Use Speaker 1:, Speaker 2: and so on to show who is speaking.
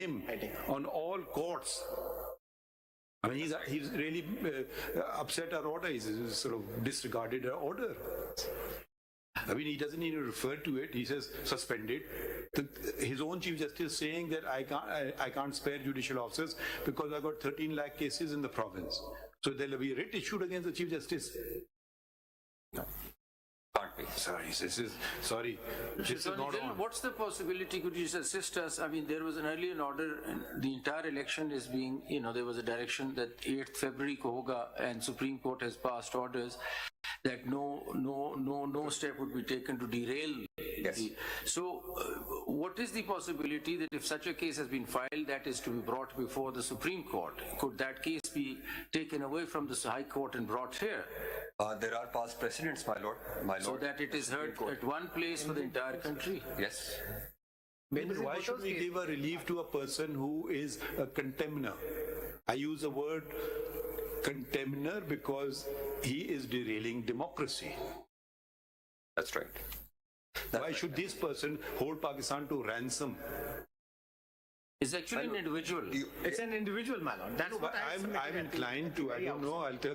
Speaker 1: him on all courts. I mean, he's really upset our order. He's sort of disregarded our order. I mean, he doesn't even refer to it. He says suspended. His own Chief Justice saying that I can't spare judicial officers because I've got 13 lakh cases in the province. So there'll be a writ issued against the Chief Justice.
Speaker 2: No. Can't be.
Speaker 1: Sorry, this is not on.
Speaker 3: What's the possibility? Could you just assist us? I mean, there was an earlier order, and the entire election is being, there was a direction that 8th February ko hoga, and Supreme Court has passed orders that no step would be taken to derail.
Speaker 2: Yes.
Speaker 3: So, what is the possibility that if such a case has been filed, that is to be brought before the Supreme Court? Could that case be taken away from the High Court and brought here?
Speaker 2: There are past precedents, my lord.
Speaker 3: So that it is heard at one place for the entire country?
Speaker 2: Yes.
Speaker 1: But why should we give a relief to a person who is a contemner? I use the word contemner because he is derailing democracy.
Speaker 2: That's right.
Speaker 1: Why should this person hold Pakistan to ransom?
Speaker 3: It's actually an individual.
Speaker 4: It's an individual, my lord. That's what
Speaker 1: I'm inclined to, I don't know, I'll tell